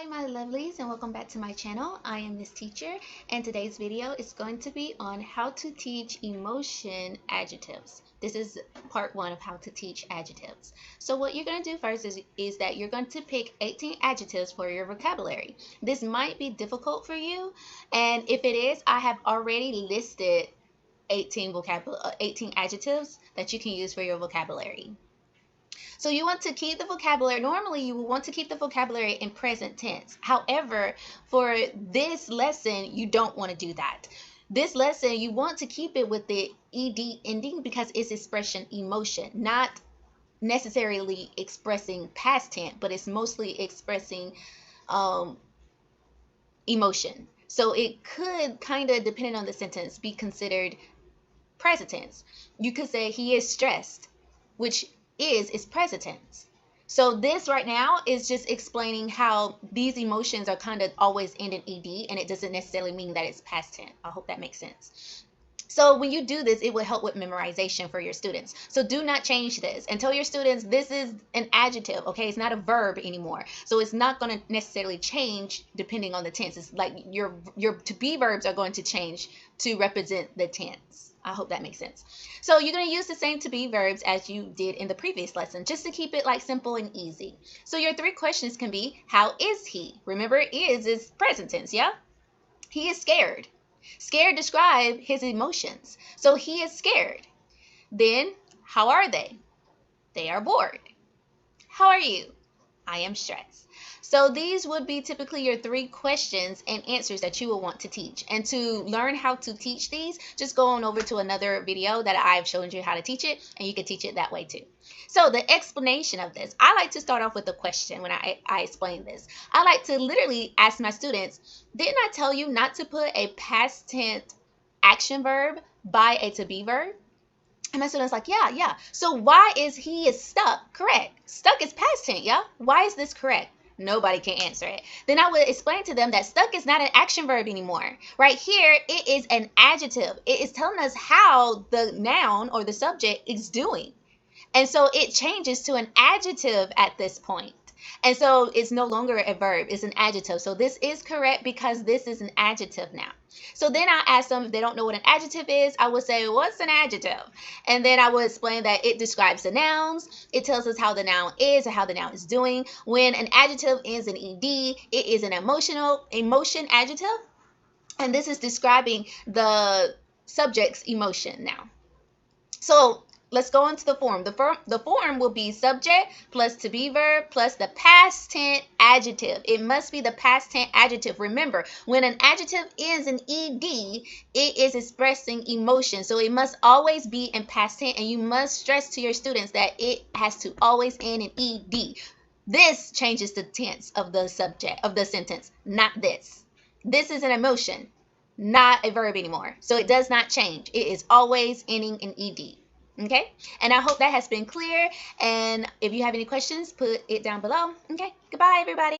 Hi my lovelies, and welcome back to my channel. I am Miss Teacher, and today's video is going to be on how to teach emotion adjectives. This is part one of how to teach adjectives. So what you're going to do first is that you're going to pick 18 adjectives for your vocabulary. This might be difficult for you, and if it is, I have already listed 18 adjectives that you can use for your vocabulary. So you want to keep the vocabulary. Normally, you will want to keep the vocabulary in present tense. However, for this lesson, you don't want to do that. This lesson, you want to keep it with the ed ending because it's expression emotion, not necessarily expressing past tense, but it's mostly expressing emotion. So it could kind of, depending on the sentence, be considered present tense. You could say he is stressed, which is present tense. So this right now is just explaining how these emotions are kind of always end in ed, and it doesn't necessarily mean that it's past tense. I hope that makes sense. So when you do this, it will help with memorization for your students. So do not change this and tell your students this is an adjective, okay? It's not a verb anymore. So it's not going to necessarily change depending on the tense. It's like your to-be verbs are going to change to represent the tense. I hope that makes sense. So you're going to use the same to-be verbs as you did in the previous lesson, just to keep it like simple and easy. So your three questions can be, how is he? Remember, is present tense, yeah? He is scared. Scared describe his emotions. So he is scared. Then, how are they? They are bored. How are you? I am stressed. So these would be typically your three questions and answers that you will want to teach. And to learn how to teach these, just go on over to another video that I've shown you how to teach it, and you can teach it that way too. So the explanation of this, I like to start off with a question when I explain this. I like to literally ask my students, didn't I tell you not to put a past tense action verb by a to-be verb? And my student's like, yeah. So why is he is stuck? Correct. Stuck is past tense, yeah? Why is this correct? Nobody can answer it. Then I would explain to them that stuck is not an action verb anymore. Right here, it is an adjective. It is telling us how the noun or the subject is doing. And so it changes to an adjective at this point. And so it's no longer a verb, it's an adjective. So this is correct because this is an adjective now. So then I ask them if they don't know what an adjective is. I would say, what's an adjective? And then I would explain that it describes the nouns. It tells us how the noun is and how the noun is doing. When an adjective ends in ed, it is an emotion adjective. And this is describing the subject's emotion now. So let's go into the form. The form will be subject plus to-be verb plus the past tense adjective. It must be the past tense adjective. Remember, when an adjective ends in ed, it is expressing emotion. So it must always be in past tense, and you must stress to your students that it has to always end in ed. This changes the tense of the subject of the sentence, not this. This is an emotion, not a verb anymore. So it does not change. It is always ending in ed. Okay, and I hope that has been clear. And if you have any questions, put it down below. Okay, goodbye, everybody.